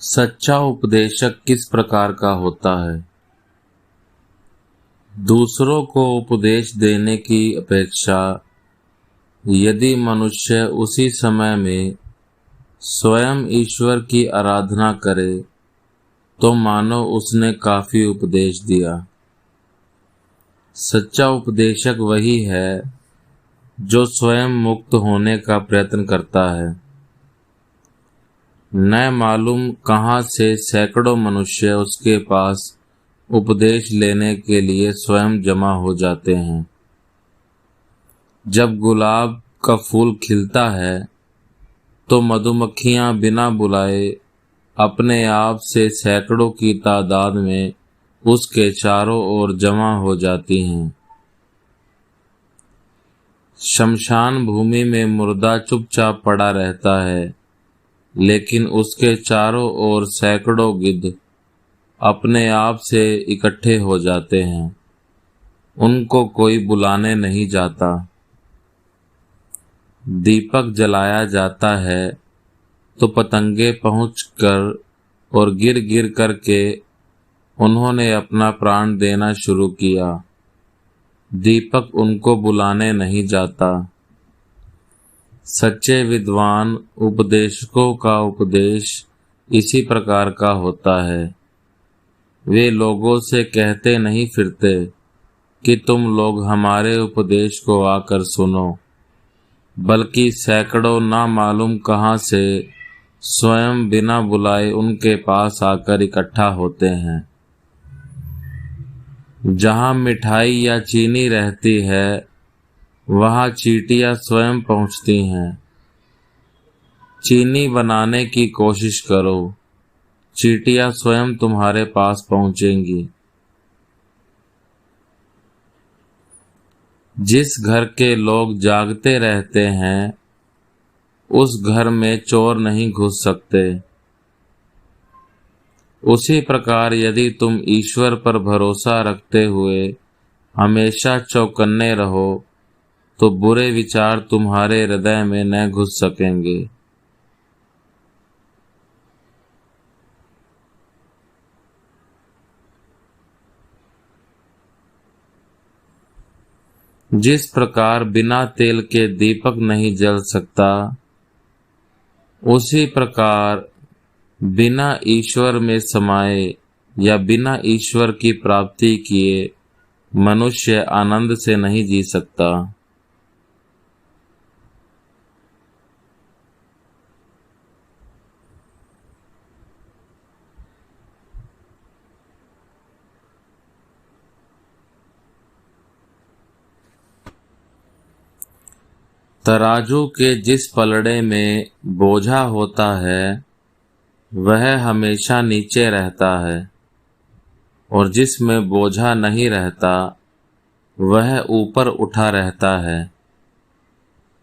सच्चा उपदेशक किस प्रकार का होता है? दूसरों को उपदेश देने की अपेक्षा यदि मनुष्य उसी समय में स्वयं ईश्वर की आराधना करे तो मानो उसने काफी उपदेश दिया। सच्चा उपदेशक वही है जो स्वयं मुक्त होने का प्रयत्न करता है। न मालूम कहाँ से सैकड़ों मनुष्य उसके पास उपदेश लेने के लिए स्वयं जमा हो जाते हैं। जब गुलाब का फूल खिलता है तो मधुमक्खियां बिना बुलाए अपने आप से सैकड़ों की तादाद में उसके चारों ओर जमा हो जाती हैं। शमशान भूमि में मुर्दा चुपचाप पड़ा रहता है, लेकिन उसके चारों ओर सैकड़ों गिद्ध अपने आप से इकट्ठे हो जाते हैं। उनको कोई बुलाने नहीं जाता। दीपक जलाया जाता है तो पतंगे पहुंचकर और गिर गिर करके उन्होंने अपना प्राण देना शुरू किया। दीपक उनको बुलाने नहीं जाता। सच्चे विद्वान उपदेशकों का उपदेश इसी प्रकार का होता है। वे लोगों से कहते नहीं फिरते कि तुम लोग हमारे उपदेश को आकर सुनो, बल्कि सैकड़ों ना मालूम कहाँ से स्वयं बिना बुलाए उनके पास आकर इकट्ठा होते हैं। जहाँ मिठाई या चीनी रहती है वहाँ चींटियाँ स्वयं पहुँचती हैं। चीनी बनाने की कोशिश करो, चींटियाँ स्वयं तुम्हारे पास पहुँचेंगी। जिस घर के लोग जागते रहते हैं उस घर में चोर नहीं घुस सकते। उसी प्रकार यदि तुम ईश्वर पर भरोसा रखते हुए हमेशा चौकन्ने रहो तो बुरे विचार तुम्हारे हृदय में न घुस सकेंगे। जिस प्रकार बिना तेल के दीपक नहीं जल सकता, उसी प्रकार बिना ईश्वर में समाये या बिना ईश्वर की प्राप्ति किए मनुष्य आनंद से नहीं जी सकता। तराजू के जिस पलड़े में बोझा होता है वह हमेशा नीचे रहता है, और जिसमें बोझा नहीं रहता वह ऊपर उठा रहता है।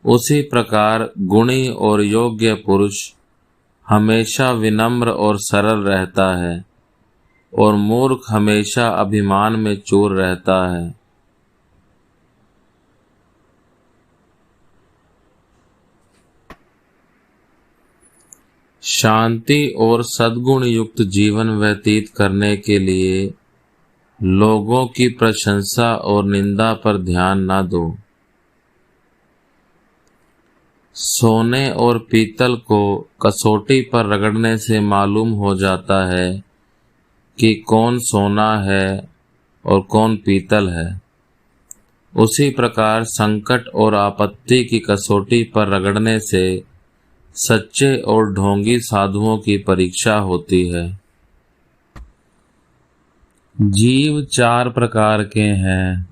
उसी प्रकार गुणी और योग्य पुरुष हमेशा विनम्र और सरल रहता है, और मूर्ख हमेशा अभिमान में चूर रहता है। शांति और सद्गुण युक्त जीवन व्यतीत करने के लिए लोगों की प्रशंसा और निंदा पर ध्यान न दो। सोने और पीतल को कसौटी पर रगड़ने से मालूम हो जाता है कि कौन सोना है और कौन पीतल है। उसी प्रकार संकट और आपत्ति की कसौटी पर रगड़ने से सच्चे और ढोंगी साधुओं की परीक्षा होती है। जीव चार प्रकार के हैं: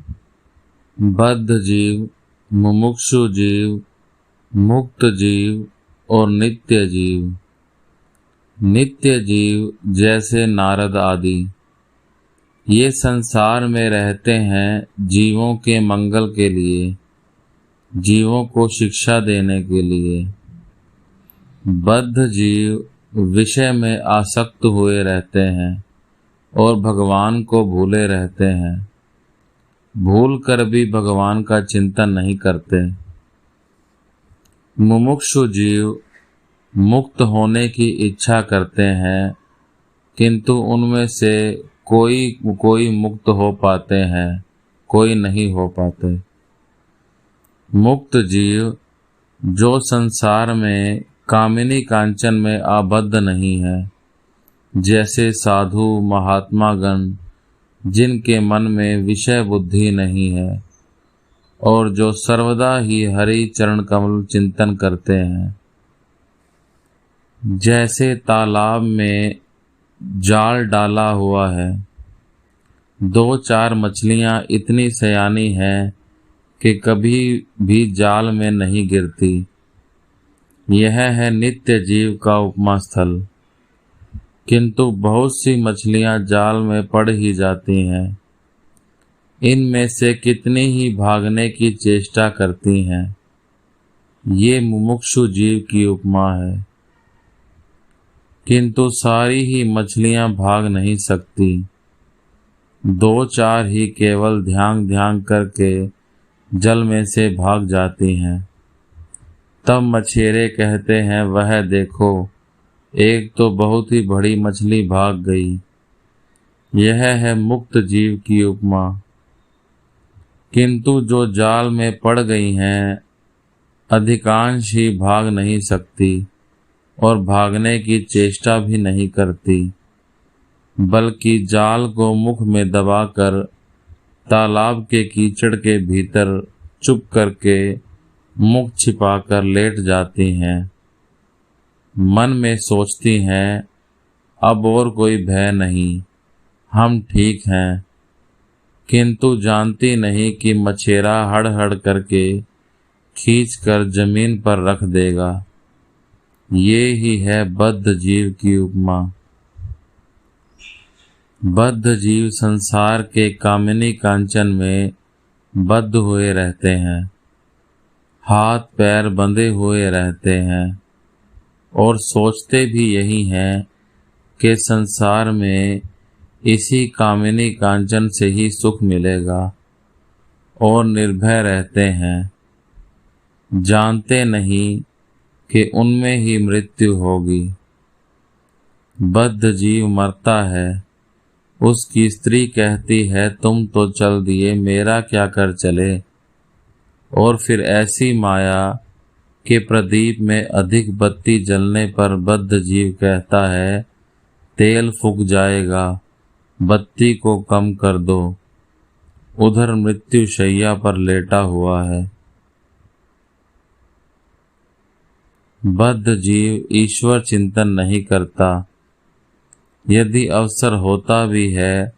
बद्ध जीव, मुमुक्षु जीव, मुक्त जीव और नित्य जीव। नित्य जीव जैसे नारद आदि ये संसार में रहते हैं जीवों के मंगल के लिए, जीवों को शिक्षा देने के लिए। बद्ध जीव विषय में आसक्त हुए रहते हैं और भगवान को भूले रहते हैं, भूल कर भी भगवान का चिंतन नहीं करते। मुमुक्षु जीव मुक्त होने की इच्छा करते हैं, किंतु उनमें से कोई कोई मुक्त हो पाते हैं, कोई नहीं हो पाते। मुक्त जीव जो संसार में कामिनी कांचन में आबद्ध नहीं है, जैसे साधु महात्मागण जिनके मन में विषय बुद्धि नहीं है और जो सर्वदा ही हरि चरण कमल चिंतन करते हैं। जैसे तालाब में जाल डाला हुआ है, 2-4 मछलियां इतनी सयानी हैं कि कभी भी जाल में नहीं गिरती। यह है नित्य जीव का उपमा स्थल। किंतु बहुत सी मछलियां जाल में पड़ ही जाती हैं। इनमें से कितनी ही भागने की चेष्टा करती हैं। ये मुमुक्षु जीव की उपमा है। किंतु सारी ही मछलियां भाग नहीं सकती। 2-4 ही केवल ध्यान ध्यान करके जल में से भाग जाती हैं। तब मछेरे कहते हैं, वह देखो, एक तो बहुत ही बड़ी मछली भाग गई। यह है मुक्त जीव की उपमा। किंतु जो जाल में पड़ गई हैं, अधिकांश ही भाग नहीं सकती और भागने की चेष्टा भी नहीं करती, बल्कि जाल को मुख में दबाकर तालाब के कीचड़ के भीतर चुप करके मुख छिपाकर लेट जाती हैं। मन में सोचती हैं, अब और कोई भय नहीं, हम ठीक हैं। किंतु जानती नहीं कि मछेरा हड़ करके खींचकर जमीन पर रख देगा। ये ही है बद्ध जीव की उपमा। बद्ध जीव संसार के कामिनी कांचन में बद्ध हुए रहते हैं, हाथ पैर बंधे हुए रहते हैं और सोचते भी यही हैं कि संसार में इसी कामिनी कांचन से ही सुख मिलेगा और निर्भय रहते हैं, जानते नहीं कि उनमें ही मृत्यु होगी। बद्ध जीव मरता है, उसकी स्त्री कहती है, तुम तो चल दिए, मेरा क्या कर चले। और फिर ऐसी माया के प्रदीप में अधिक बत्ती जलने पर बद्ध जीव कहता है, तेल फूक जाएगा, बत्ती को कम कर दो। उधर मृत्यु शैया पर लेटा हुआ है। बद्ध जीव ईश्वर चिंतन नहीं करता। यदि अवसर होता भी है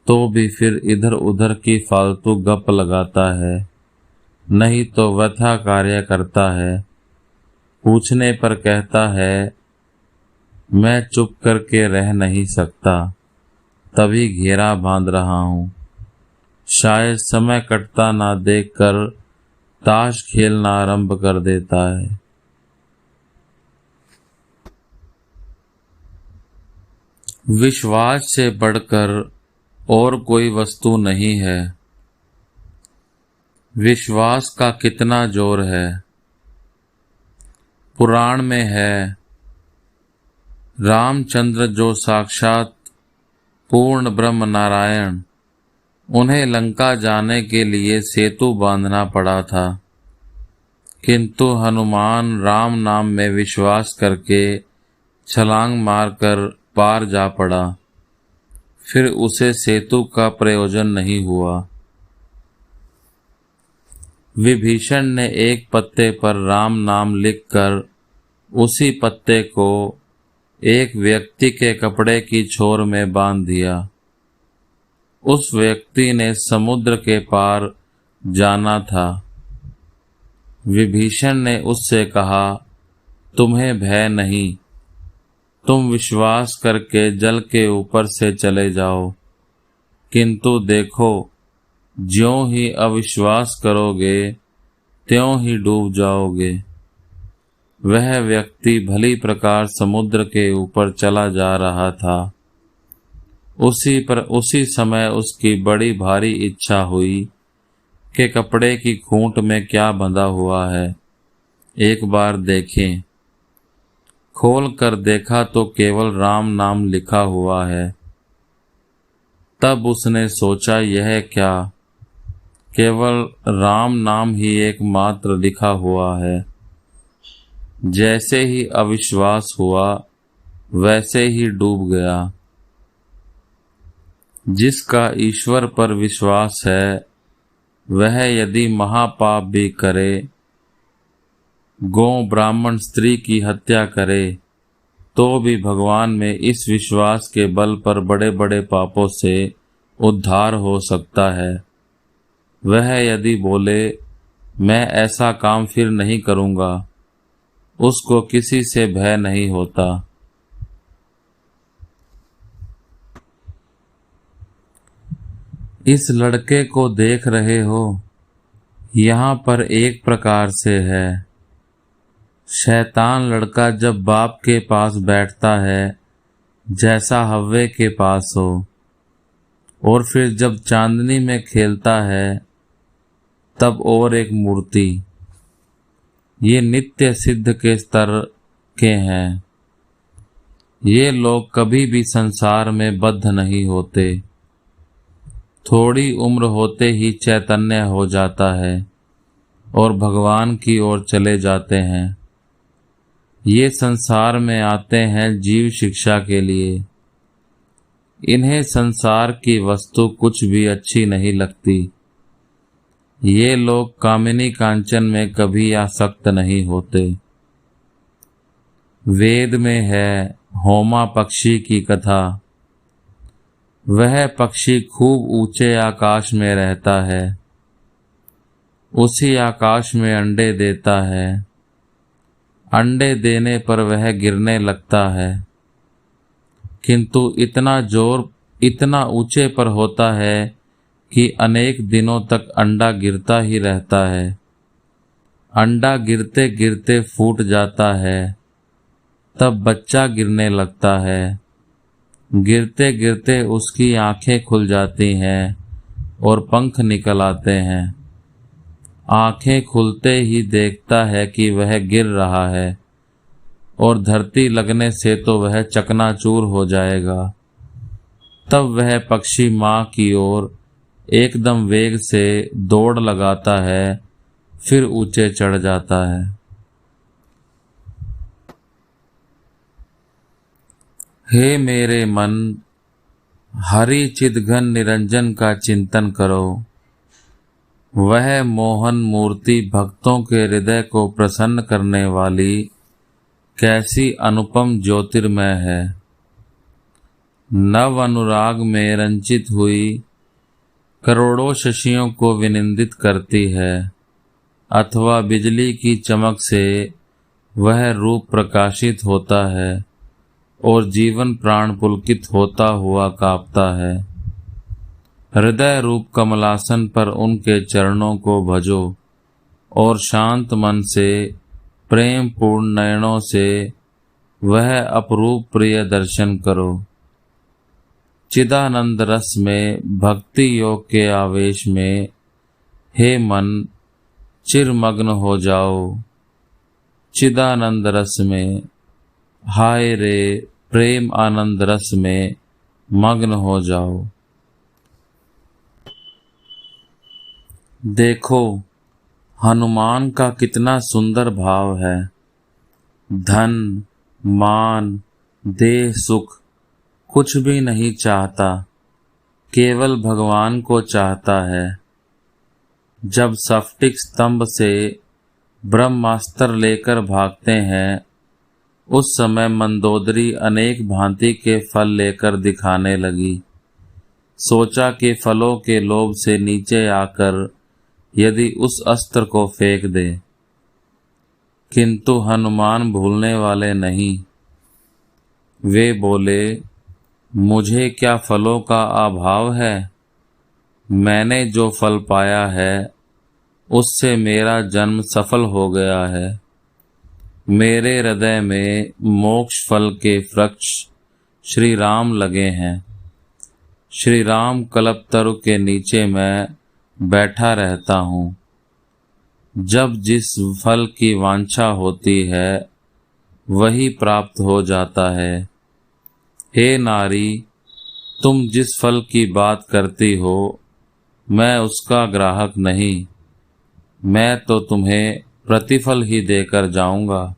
तो भी फिर इधर उधर की फालतू गप लगाता है, नहीं तो व्यथा कार्य करता है। पूछने पर कहता है, मैं चुप करके रह नहीं सकता, तभी घेरा बांध रहा हूँ। शायद समय कटता ना देखकर ताश खेलना आरंभ कर देता है। विश्वास से बढ़कर और कोई वस्तु नहीं है। विश्वास का कितना जोर है। पुराण में है, रामचंद्र जो साक्षात पूर्ण ब्रह्म नारायण, उन्हें लंका जाने के लिए सेतु बांधना पड़ा था, किंतु हनुमान राम नाम में विश्वास करके छलांग मारकर पार जा पड़ा। फिर उसे सेतु का प्रयोजन नहीं हुआ। विभीषण ने एक पत्ते पर राम नाम लिखकर उसी पत्ते को एक व्यक्ति के कपड़े की छोर में बांध दिया। उस व्यक्ति ने समुद्र के पार जाना था। विभीषण ने उससे कहा, तुम्हें भय नहीं, तुम विश्वास करके जल के ऊपर से चले जाओ, किंतु देखो, ज्यों ही अविश्वास करोगे त्यों ही डूब जाओगे। वह व्यक्ति भली प्रकार समुद्र के ऊपर चला जा रहा था। उसी समय उसकी बड़ी भारी इच्छा हुई कि कपड़े की खूंट में क्या बंधा हुआ है, एक बार देखें। खोल कर देखा तो केवल राम नाम लिखा हुआ है। तब उसने सोचा, यह क्या, केवल राम नाम ही एकमात्र लिखा हुआ है। जैसे ही अविश्वास हुआ वैसे ही डूब गया। जिसका ईश्वर पर विश्वास है वह यदि महापाप भी करे, गौ ब्राह्मण स्त्री की हत्या करे, तो भी भगवान में इस विश्वास के बल पर बड़े बड़े पापों से उद्धार हो सकता है। वह यदि बोले मैं ऐसा काम फिर नहीं करूँगा, उसको किसी से भय नहीं होता। इस लड़के को देख रहे हो, यहाँ पर एक प्रकार से है। शैतान लड़का जब बाप के पास बैठता है जैसा हव्वे के पास हो, और फिर जब चांदनी में खेलता है तब और एक मूर्ति। ये नित्य सिद्ध के स्तर के हैं। ये लोग कभी भी संसार में बद्ध नहीं होते। थोड़ी उम्र होते ही चैतन्य हो जाता है और भगवान की ओर चले जाते हैं। ये संसार में आते हैं जीव शिक्षा के लिए। इन्हें संसार की वस्तु कुछ भी अच्छी नहीं लगती। ये लोग कामिनी कांचन में कभी आसक्त नहीं होते। वेद में है होमा पक्षी की कथा। वह पक्षी खूब ऊंचे आकाश में रहता है। उसी आकाश में अंडे देता है। अंडे देने पर वह गिरने लगता है, किंतु इतना ऊंचे पर होता है कि अनेक दिनों तक अंडा गिरता ही रहता है। अंडा गिरते गिरते फूट जाता है, तब बच्चा गिरने लगता है। गिरते गिरते उसकी आंखें खुल जाती हैं और पंख निकल आते हैं। आंखें खुलते ही देखता है कि वह गिर रहा है और धरती लगने से तो वह चकनाचूर हो जाएगा। तब वह पक्षी माँ की ओर एकदम वेग से दौड़ लगाता है, फिर ऊंचे चढ़ जाता है। हे मेरे मन, हरि चिद्घन निरंजन का चिंतन करो। वह मोहन मूर्ति भक्तों के हृदय को प्रसन्न करने वाली कैसी अनुपम ज्योतिर्मय है। नव अनुराग में रंचित हुई करोड़ों शशियों को विनिंदित करती है, अथवा बिजली की चमक से वह रूप प्रकाशित होता है और जीवन प्राण पुलकित होता हुआ कांपता है। हृदय रूप कमलासन पर उनके चरणों को भजो और शांत मन से प्रेम पूर्ण नयनों से वह अपरूप प्रिय दर्शन करो। चिदानंद रस में भक्ति योग के आवेश में हे मन चिरमग्न हो जाओ। चिदानंद रस में, हाय रे प्रेम आनंद रस में मग्न हो जाओ। देखो हनुमान का कितना सुंदर भाव है। धन मान देह सुख कुछ भी नहीं चाहता, केवल भगवान को चाहता है। जब स्फटिक स्तंभ से ब्रह्मास्त्र लेकर भागते हैं, उस समय मंदोदरी अनेक भांति के फल लेकर दिखाने लगी। सोचा कि फलों के लोभ से नीचे आकर यदि उस अस्त्र को फेंक दे, किंतु हनुमान भूलने वाले नहीं। वे बोले, मुझे क्या फलों का अभाव है। मैंने जो फल पाया है उससे मेरा जन्म सफल हो गया है। मेरे हृदय में मोक्ष फल के वृक्ष श्री राम लगे हैं। श्री राम कल्पतरु के नीचे मैं बैठा रहता हूँ। जब जिस फल की वांछा होती है वही प्राप्त हो जाता है। हे नारी, तुम जिस फल की बात करती हो, मैं उसका ग्राहक नहीं, मैं तो तुम्हें प्रतिफल ही देकर जाऊंगा।